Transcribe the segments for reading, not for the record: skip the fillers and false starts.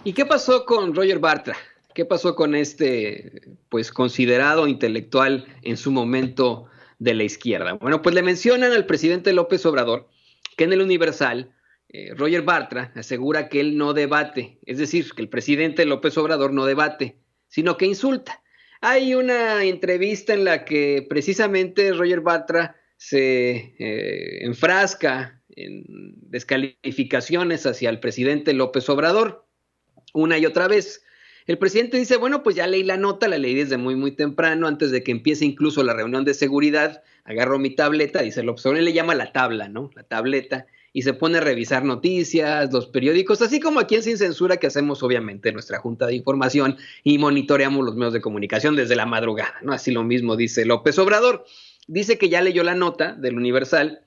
¿Y qué pasó con Roger Bartra? ¿Qué pasó con este, pues, considerado intelectual en su momento de la izquierda? Bueno, pues le mencionan al presidente López Obrador que en el Universal, Roger Bartra asegura que él no debate, es decir, que el presidente López Obrador no debate, sino que insulta. Hay una entrevista en la que precisamente Roger Bartra se enfrasca en descalificaciones hacia el presidente López Obrador una y otra vez. El presidente dice, bueno, pues ya leí la nota, la leí desde muy temprano, antes de que empiece incluso la reunión de seguridad, agarro mi tableta, dice López Obrador, le llama la tabla, ¿no? La tableta, y se pone a revisar noticias, los periódicos, así como aquí en Sin Censura que hacemos obviamente nuestra junta de información y monitoreamos los medios de comunicación desde la madrugada, ¿no? Así lo mismo dice López Obrador. Dice que ya leyó la nota del Universal,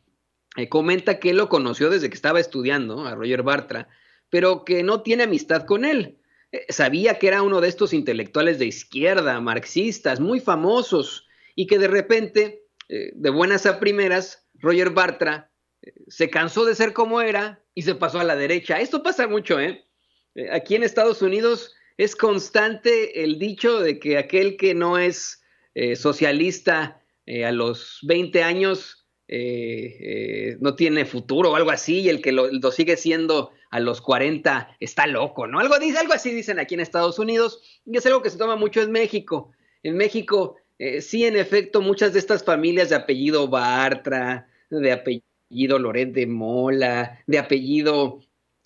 comenta que él lo conoció desde que estaba estudiando, a Roger Bartra, pero que no tiene amistad con él. Sabía que era uno de estos intelectuales de izquierda, marxistas, muy famosos, y que de repente, de buenas a primeras, Roger Bartra se cansó de ser como era y se pasó a la derecha. Esto pasa mucho, ¿eh? Aquí en Estados Unidos es constante el dicho de que aquel que no es socialista a los 20 años no tiene futuro o algo así, y el que lo sigue siendo a los 40 está loco, ¿no? Algo así dicen aquí en Estados Unidos, y es algo que se toma mucho en México. En México, sí, en efecto, muchas de estas familias de apellido Bartra, de apellido Loret de Mola, de apellido,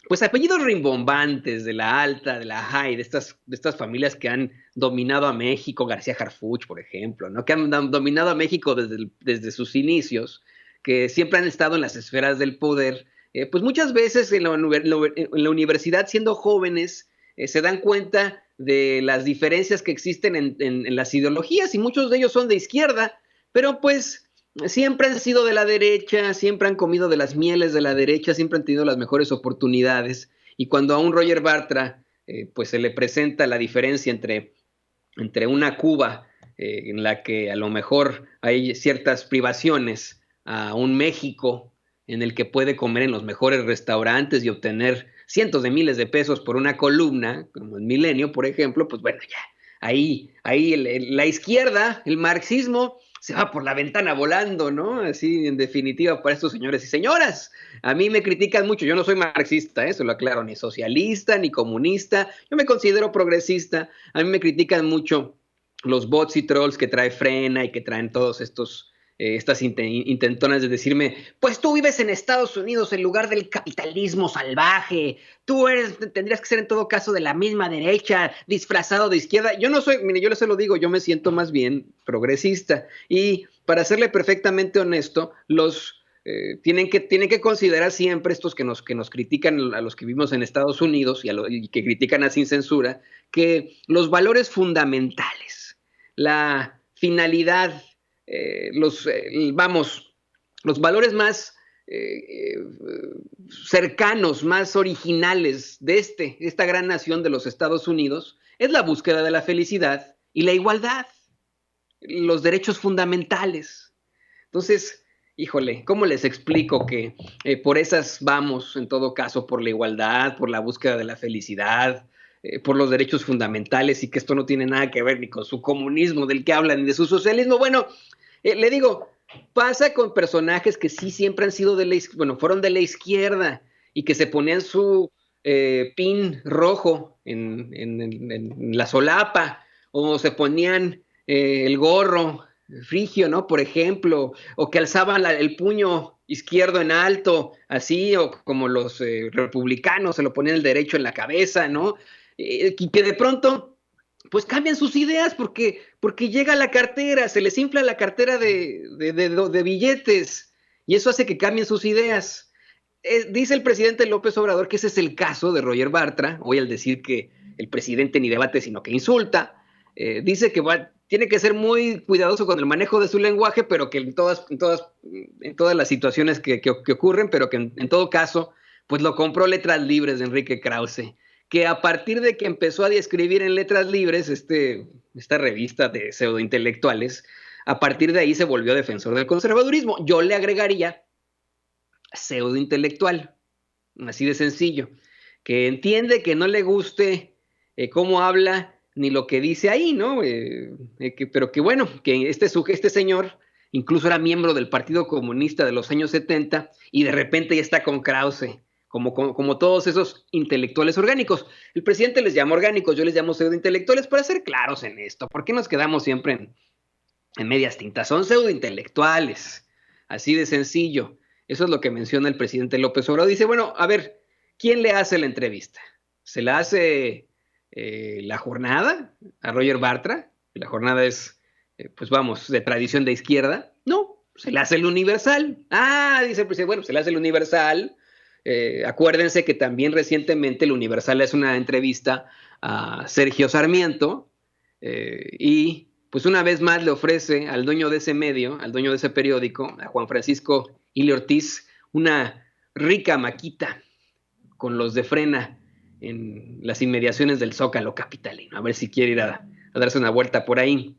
pues apellidos rimbombantes de la alta, de la high, de estas familias que han dominado a México, García Harfuch, por ejemplo, ¿no? Que han dominado a México desde sus inicios, que siempre han estado en las esferas del poder, pues muchas veces en la universidad, siendo jóvenes, se dan cuenta de las diferencias que existen en las ideologías, y muchos de ellos son de izquierda, pero pues siempre han sido de la derecha, siempre han comido de las mieles de la derecha, siempre han tenido las mejores oportunidades, y cuando a un Roger Bartra pues se le presenta la diferencia entre una Cuba en la que a lo mejor hay ciertas privaciones, a un México en el que puede comer en los mejores restaurantes y obtener cientos de miles de pesos por una columna, como el Milenio, por ejemplo, pues bueno, ya, ahí la izquierda, el marxismo, se va por la ventana volando, ¿no? Así, en definitiva, para estos señores y señoras. A mí me critican mucho, yo no soy marxista, eso lo aclaro, ni socialista, ni comunista, yo me considero progresista. A mí me critican mucho los bots y trolls que trae Frena y que traen todos estas intentonas de decirme, pues tú vives en Estados Unidos en lugar del capitalismo salvaje, tendrías que ser en todo caso de la misma derecha, disfrazado de izquierda. Yo no soy, mire, yo se lo digo, yo me siento más bien progresista, y para serle perfectamente honesto, tienen que considerar siempre estos que nos critican, a los que vivimos en Estados Unidos y que critican a Sin Censura, que los valores fundamentales, la finalidad, los valores más cercanos, más originales de esta gran nación de los Estados Unidos, es la búsqueda de la felicidad y la igualdad, los derechos fundamentales. Entonces, híjole, ¿cómo les explico que por esas vamos, en todo caso, por la igualdad, por la búsqueda de la felicidad, por los derechos fundamentales, y que esto no tiene nada que ver ni con su comunismo del que hablan, ni de su socialismo? Bueno, le digo, pasa con personajes que sí siempre han sido fueron de la izquierda, y que se ponían su pin rojo en la solapa, o se ponían el gorro frigio, ¿no? Por ejemplo, o que alzaban el puño izquierdo en alto, así, o como los republicanos se lo ponían el derecho en la cabeza, ¿no? Y que de pronto, pues cambian sus ideas porque llega la cartera, se les infla la cartera de billetes, y eso hace que cambien sus ideas. Dice el presidente López Obrador que ese es el caso de Roger Bartra, hoy al decir que el presidente ni debate sino que insulta. Dice que tiene que ser muy cuidadoso con el manejo de su lenguaje, pero que en todas las situaciones que ocurren, pero que en todo caso, pues lo compró Letras Libres de Enrique Krause, que a partir de que empezó a escribir en Letras Libres, esta revista de pseudointelectuales, a partir de ahí se volvió defensor del conservadurismo. Yo le agregaría pseudointelectual, así de sencillo. que entiende que no le guste cómo habla ni lo que dice ahí, ¿no? Pero que bueno, que este señor incluso era miembro del Partido Comunista de los años 70 y de repente ya está con Krause, como todos esos intelectuales orgánicos. El presidente les llama orgánicos, yo les llamo pseudointelectuales para ser claros en esto. ¿Por qué nos quedamos siempre en medias tintas? Son pseudointelectuales, así de sencillo. Eso es lo que menciona el presidente López Obrador. Dice, bueno, a ver, ¿quién le hace la entrevista? ¿Se la hace La Jornada a Roger Bartra? La Jornada es, pues vamos, de tradición de izquierda. No, se la hace el Universal. Ah, dice el presidente, bueno, se la hace el Universal. Acuérdense que también recientemente el Universal hace una entrevista a Sergio Sarmiento y pues una vez más le ofrece al dueño de ese medio, al dueño de ese periódico, a Juan Francisco Ili Ortiz, una rica maquita con los de Frena en las inmediaciones del Zócalo capitalino. A ver si quiere ir a darse una vuelta por ahí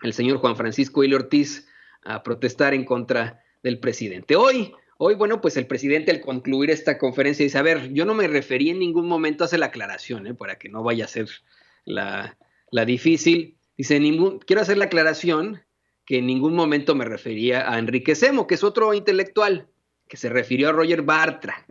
el señor Juan Francisco Ili Ortiz a protestar en contra del presidente. Hoy, bueno, pues el presidente al concluir esta conferencia dice, a ver, yo no me referí en ningún momento, hace la aclaración, para que no vaya a ser la difícil. Dice, quiero hacer la aclaración que en ningún momento me refería a Enrique Semo, que es otro intelectual, que se refirió a Roger Bartra,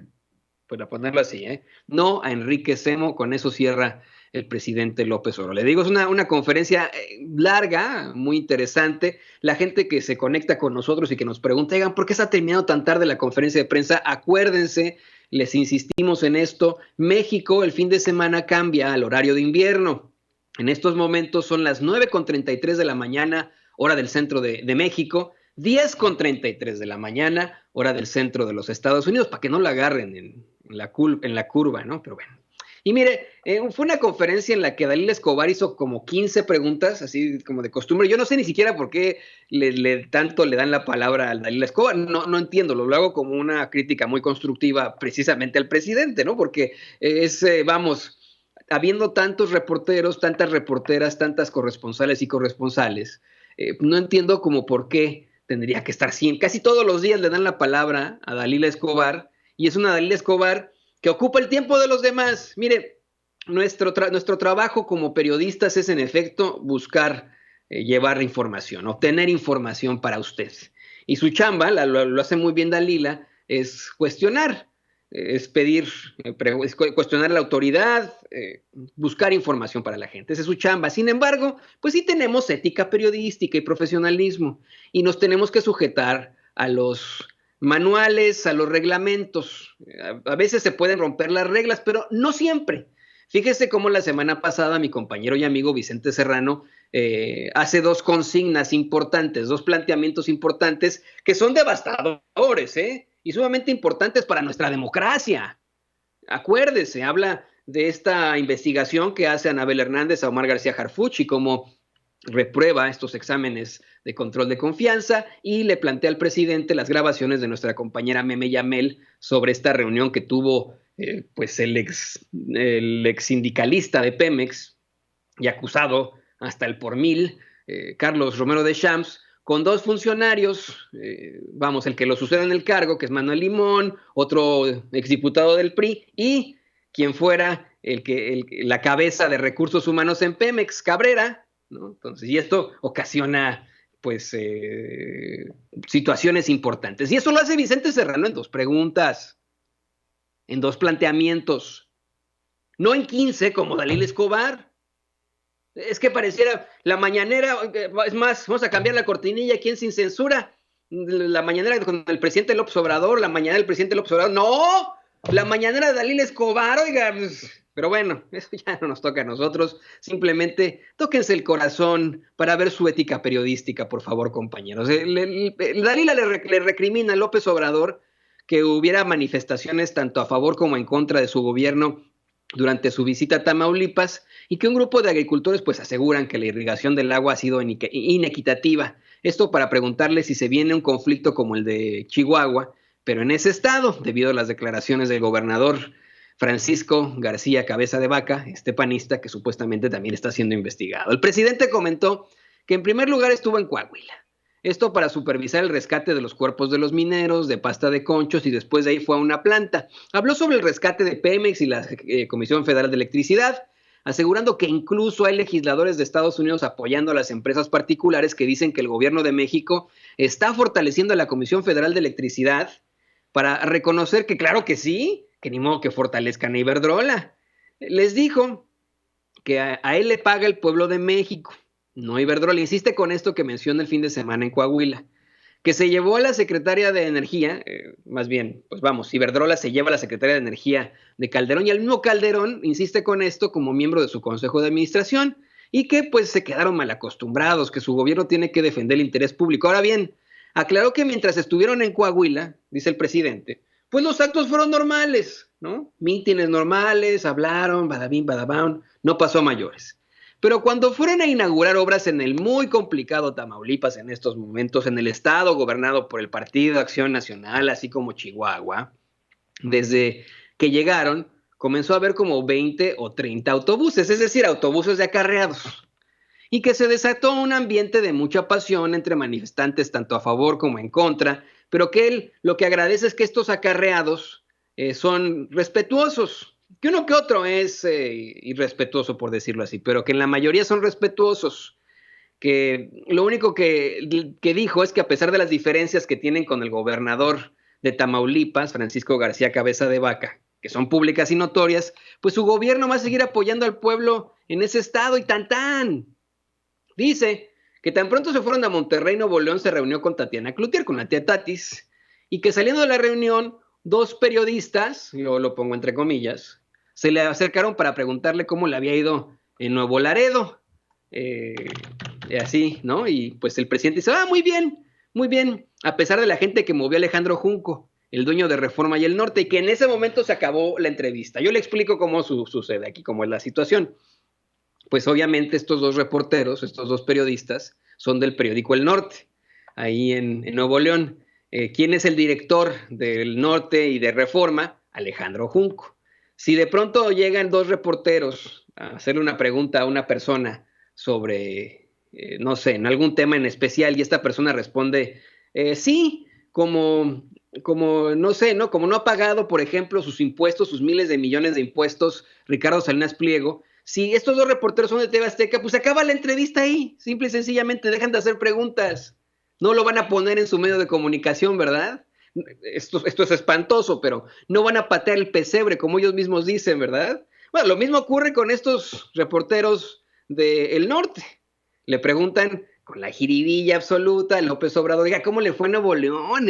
para ponerlo así, no a Enrique Semo. Con eso cierra el presidente López Obrador. Le digo, es una conferencia larga, muy interesante. La gente que se conecta con nosotros y que nos pregunta, oigan, ¿por qué se ha terminado tan tarde la conferencia de prensa? Acuérdense, les insistimos en esto, México el fin de semana cambia al horario de invierno. En estos momentos son las 9:33 de la mañana, hora del centro de México, 10:33 de la mañana, hora del centro de los Estados Unidos, para que no la agarren en la curva, ¿no? Pero bueno. Y mire, fue una conferencia en la que Dalila Escobar hizo como 15 preguntas, así como de costumbre. Yo no sé ni siquiera por qué tanto le dan la palabra a Dalila Escobar. No entiendo, lo hago como una crítica muy constructiva precisamente al presidente, ¿no? Porque vamos, habiendo tantos reporteros, tantas reporteras, tantas corresponsales y corresponsales, no entiendo como por qué tendría que estar siempre. Casi todos los días le dan la palabra a Dalila Escobar y es una Dalila Escobar que ocupa el tiempo de los demás. Mire, nuestro trabajo como periodistas es en efecto buscar llevar información, obtener información para usted. Y su chamba, lo hace muy bien Dalila, es cuestionar, es pedir, es cuestionar a la autoridad, buscar información para la gente. Esa es su chamba. Sin embargo, pues sí tenemos ética periodística y profesionalismo y nos tenemos que sujetar a los manuales, a los reglamentos. A veces se pueden romper las reglas, pero no siempre. Fíjese cómo la semana pasada mi compañero y amigo Vicente Serrano hace dos consignas importantes, dos planteamientos importantes que son devastadores, y sumamente importantes para nuestra democracia. Acuérdese, habla de esta investigación que hace Anabel Hernández a Omar García Harfuch y cómo reprueba estos exámenes de control de confianza y le plantea al presidente las grabaciones de nuestra compañera Meme Yamel sobre esta reunión que tuvo pues el ex sindicalista de Pemex y acusado hasta el por mil, Carlos Romero de Champs, con dos funcionarios, vamos, el que lo sucede en el cargo, que es Manuel Limón, otro exdiputado del PRI, y quien fuera la cabeza de recursos humanos en Pemex, Cabrera, ¿no? Entonces, y esto ocasiona pues situaciones importantes. Y eso lo hace Vicente Serrano en dos preguntas, en dos planteamientos, no en 15 como Dalila Escobar. Es que pareciera la mañanera, es más, vamos a cambiar la cortinilla, ¿quién sin censura? La mañanera con el presidente López Obrador, la mañanera del presidente López Obrador, ¡no! La mañanera de Dalila Escobar, oiga, pero bueno, eso ya no nos toca a nosotros, simplemente tóquense el corazón para ver su ética periodística, por favor, compañeros. Dalila le recrimina a López Obrador que hubiera manifestaciones tanto a favor como en contra de su gobierno durante su visita a Tamaulipas y que un grupo de agricultores pues aseguran que la irrigación del agua ha sido inequitativa. Esto para preguntarle si se viene un conflicto como el de Chihuahua, pero en ese estado, debido a las declaraciones del gobernador Francisco García Cabeza de Vaca, este panista que supuestamente también está siendo investigado. El presidente comentó que en primer lugar estuvo en Coahuila. Esto para supervisar el rescate de los cuerpos de los mineros, de pasta de conchos, y después de ahí fue a una planta. Habló sobre el rescate de Pemex y la Comisión Federal de Electricidad, asegurando que incluso hay legisladores de Estados Unidos apoyando a las empresas particulares que dicen que el gobierno de México está fortaleciendo a la Comisión Federal de Electricidad para reconocer que claro que sí, que ni modo que fortalezcan a Iberdrola. Les dijo que a él le paga el pueblo de México, no Iberdrola. Insiste con esto que menciona el fin de semana en Coahuila, que se llevó a la secretaria de Energía, más bien, pues vamos, Iberdrola se lleva a la secretaria de Energía de Calderón, y el mismo Calderón insiste con esto como miembro de su consejo de administración, y que pues se quedaron mal acostumbrados, que su gobierno tiene que defender el interés público. Ahora bien, aclaró que mientras estuvieron en Coahuila, dice el presidente, pues los actos fueron normales, ¿no? Mítines normales, hablaron, badabín, badabán, no pasó a mayores. Pero cuando fueron a inaugurar obras en el muy complicado Tamaulipas en estos momentos, en el estado gobernado por el Partido Acción Nacional, así como Chihuahua, desde que llegaron, comenzó a haber como 20 o 30 autobuses, es decir, autobuses de acarreados, y que se desató un ambiente de mucha pasión entre manifestantes tanto a favor como en contra, pero que él lo que agradece es que estos acarreados son respetuosos, que uno que otro es irrespetuoso, por decirlo así, pero que en la mayoría son respetuosos, que lo único que dijo es que a pesar de las diferencias que tienen con el gobernador de Tamaulipas, Francisco García Cabeza de Vaca, que son públicas y notorias, pues su gobierno va a seguir apoyando al pueblo en ese estado y tan tan. Dice que tan pronto se fueron a Monterrey, Nuevo León, se reunió con Tatiana Cloutier, con la tía Tatis, y que saliendo de la reunión, dos periodistas, yo lo pongo entre comillas, se le acercaron para preguntarle cómo le había ido en Nuevo Laredo. Eh, Así, ¿no? Y pues el presidente dice, muy bien, a pesar de la gente que movió Alejandro Junco, el dueño de Reforma y el Norte, y que en ese momento se acabó la entrevista. Yo le explico cómo sucede aquí, cómo es la situación. Pues obviamente estos dos reporteros, estos dos periodistas, son del periódico El Norte, ahí en Nuevo León. ¿Quién es el director del Norte y de Reforma? Alejandro Junco. Si de pronto llegan dos reporteros a hacerle una pregunta a una persona sobre, no sé, en algún tema en especial, y esta persona responde, sí, no sé, ¿no? Como no ha pagado, por ejemplo, sus impuestos, sus miles de millones de impuestos, Ricardo Salinas Pliego, si estos dos reporteros son de TV Azteca, pues acaba la entrevista ahí, simple y sencillamente dejan de hacer preguntas. No lo van a poner en su medio de comunicación, ¿verdad? Esto es espantoso, pero no van a patear el pesebre, como ellos mismos dicen, ¿verdad? Bueno, lo mismo ocurre con estos reporteros del norte. Le preguntan con la jiribilla absoluta a López Obrador, diga, ¿cómo le fue a Nuevo León,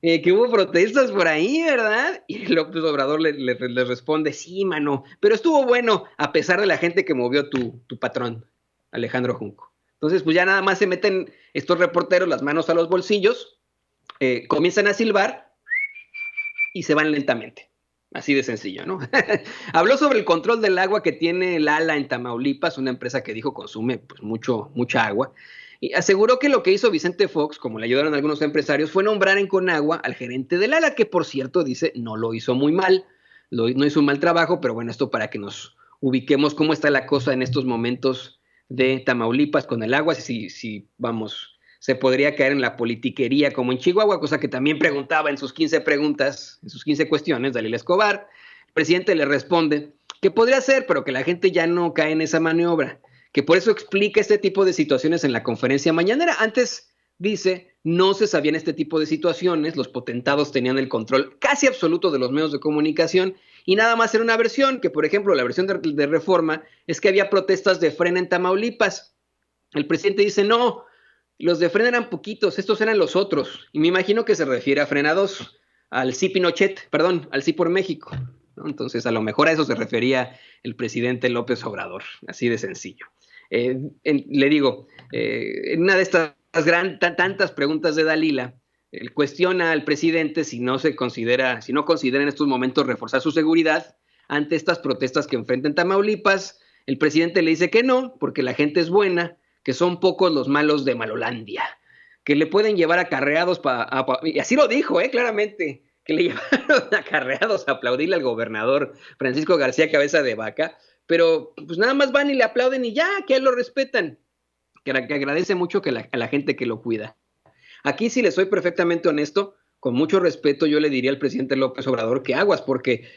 que hubo protestas por ahí, ¿verdad? Y López Obrador le responde, sí, mano, pero estuvo bueno a pesar de la gente que movió tu patrón, Alejandro Junco. Entonces, pues ya nada más se meten estos reporteros las manos a los bolsillos, comienzan a silbar y se van lentamente. Así de sencillo, ¿no? Habló sobre el control del agua que tiene el ALA en Tamaulipas, una empresa que dijo consume pues mucha agua, y aseguró que lo que hizo Vicente Fox, como le ayudaron algunos empresarios, fue nombrar en Conagua al gerente del ALA, que por cierto dice no lo hizo muy mal, no hizo un mal trabajo, pero bueno, esto para que nos ubiquemos cómo está la cosa en estos momentos de Tamaulipas con el agua, si vamos, se podría caer en la politiquería como en Chihuahua, cosa que también preguntaba en sus 15 preguntas, en sus 15 cuestiones, Dalila Escobar. El presidente le responde que podría ser, pero que la gente ya no cae en esa maniobra, que por eso explica este tipo de situaciones en la conferencia mañanera. Antes, dice, no se sabían este tipo de situaciones, los potentados tenían el control casi absoluto de los medios de comunicación y nada más era una versión, que por ejemplo la versión de Reforma es que había protestas de Frena en Tamaulipas. El presidente dice, no, los de Frena eran poquitos, estos eran los otros. Y me imagino que se refiere a Frena 2, al sí Pinochet, perdón, al sí por México, ¿no? Entonces, a lo mejor a eso se refería el presidente López Obrador, así de sencillo. Le digo, en una de estas tantas preguntas de Dalila, cuestiona al presidente si no considera en estos momentos reforzar su seguridad ante estas protestas que enfrenta en Tamaulipas. El presidente le dice que no, porque la gente es buena, que son pocos los malos de Malolandia, que le pueden llevar acarreados y así lo dijo, claramente, que le llevaron acarreados a aplaudirle al gobernador Francisco García Cabeza de Vaca, pero pues nada más van y le aplauden y ya, que a él lo respetan, que agradece mucho a la gente que lo cuida. Aquí sí le soy perfectamente honesto, con mucho respeto yo le diría al presidente López Obrador que aguas, porque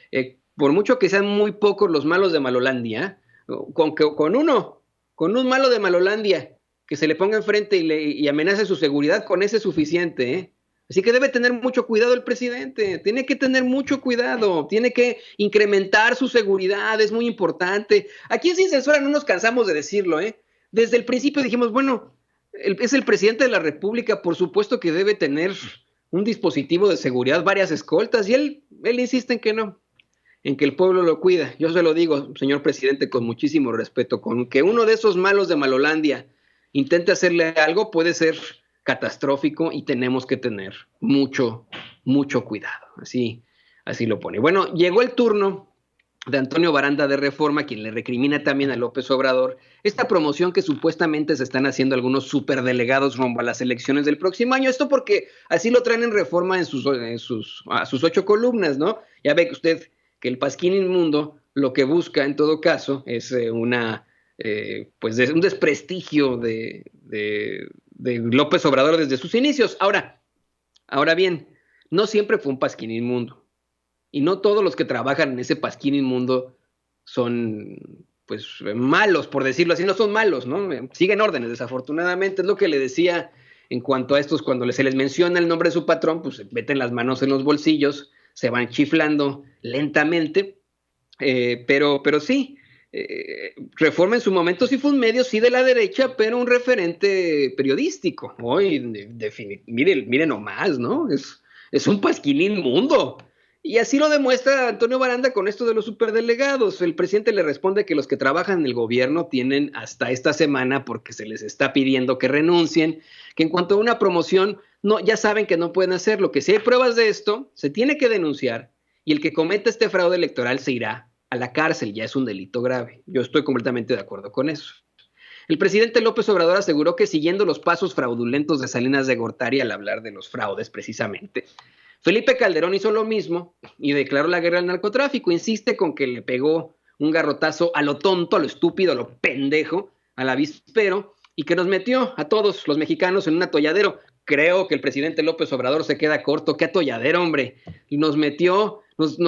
por mucho que sean muy pocos los malos de Malolandia, con un malo de Malolandia que se le ponga enfrente y amenace su seguridad, con ese es suficiente, ¿eh? Así que debe tener mucho cuidado el presidente, tiene que tener mucho cuidado, tiene que incrementar su seguridad, es muy importante. Aquí en Sin Censura no nos cansamos de decirlo, ¿eh? Desde el principio dijimos, bueno, es el presidente de la República, por supuesto que debe tener un dispositivo de seguridad, varias escoltas, y él insiste en que no, en que el pueblo lo cuida. Yo se lo digo, señor presidente, con muchísimo respeto, con que uno de esos malos de Malolandia intente hacerle algo puede ser catastrófico y tenemos que tener mucho, mucho cuidado. Así lo pone. Bueno, llegó el turno de Antonio Baranda de Reforma, quien le recrimina también a López Obrador esta promoción que supuestamente se están haciendo algunos superdelegados rumbo a las elecciones del próximo año. Esto porque así lo traen en Reforma a sus 8 columnas, ¿no? Ya ve que usted que el Pasquín Inmundo lo que busca en todo caso es un desprestigio de López Obrador desde sus inicios. Ahora bien, no siempre fue un Pasquín Inmundo. Y no todos los que trabajan en ese pasquín inmundo son, pues, malos, por decirlo así, no son malos, ¿no? Siguen órdenes, desafortunadamente, es lo que le decía en cuanto a estos, cuando se les menciona el nombre de su patrón, pues meten las manos en los bolsillos, se van chiflando lentamente, pero sí, Reforma en su momento sí fue un medio, sí de la derecha, pero un referente periodístico. Hoy, miren nomás, ¿no? Es un pasquín inmundo. Y así lo demuestra Antonio Baranda con esto de los superdelegados. El presidente le responde que los que trabajan en el gobierno tienen hasta esta semana porque se les está pidiendo que renuncien, que en cuanto a una promoción, no, ya saben que no pueden hacerlo, que si hay pruebas de esto, se tiene que denunciar y el que cometa este fraude electoral se irá a la cárcel, ya es un delito grave. Yo estoy completamente de acuerdo con eso. El presidente López Obrador aseguró que siguiendo los pasos fraudulentos de Salinas de Gortari al hablar de los fraudes precisamente, Felipe Calderón hizo lo mismo y declaró la guerra al narcotráfico. Insiste con que le pegó un garrotazo a lo tonto, a lo estúpido, a lo pendejo, al avispero, y que nos metió a todos los mexicanos en un atolladero. Creo que el presidente López Obrador se queda corto. ¿Qué atolladero, hombre? Y nos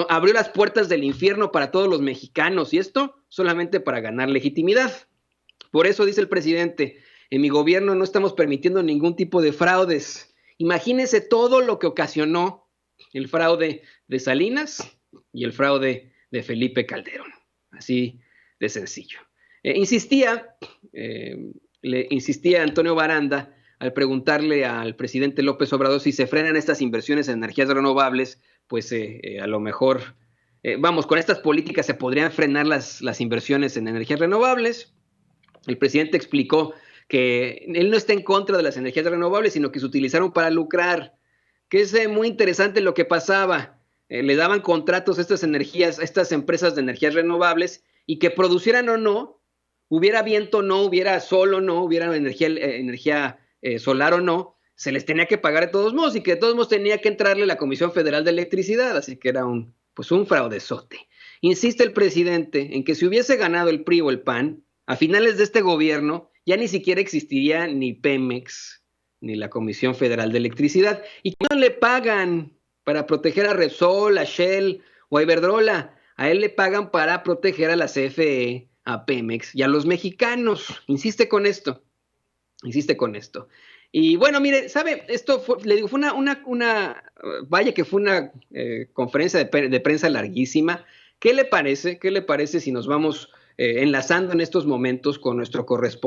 abrió las puertas del infierno para todos los mexicanos, y esto solamente para ganar legitimidad. Por eso dice el presidente, en mi gobierno no estamos permitiendo ningún tipo de fraudes. Imagínense todo lo que ocasionó el fraude de Salinas y el fraude de Felipe Calderón. Así de sencillo. Le insistía Antonio Baranda al preguntarle al presidente López Obrador si se frenan estas inversiones en energías renovables, pues a lo mejor, con estas políticas se podrían frenar las inversiones en energías renovables. El presidente explicó que él no está en contra de las energías renovables, sino que se utilizaron para lucrar, que es muy interesante lo que pasaba. Le daban contratos a estas empresas de energías renovables y que producieran o no, hubiera viento o no, hubiera sol o no, hubiera energía solar o no, se les tenía que pagar de todos modos y que de todos modos tenía que entrarle la Comisión Federal de Electricidad, así que era un fraudezote. Insiste el presidente en que si hubiese ganado el PRI o el PAN, a finales de este gobierno ya ni siquiera existiría ni Pemex ni la Comisión Federal de Electricidad. ¿Y cuánto le pagan para proteger a Repsol, a Shell o a Iberdrola? A él le pagan para proteger a la CFE, a Pemex y a los mexicanos. Insiste con esto. Y bueno, mire, ¿sabe? Esto fue vaya que fue una conferencia de prensa larguísima. ¿Qué le parece si nos vamos enlazando en estos momentos con nuestro corresponsal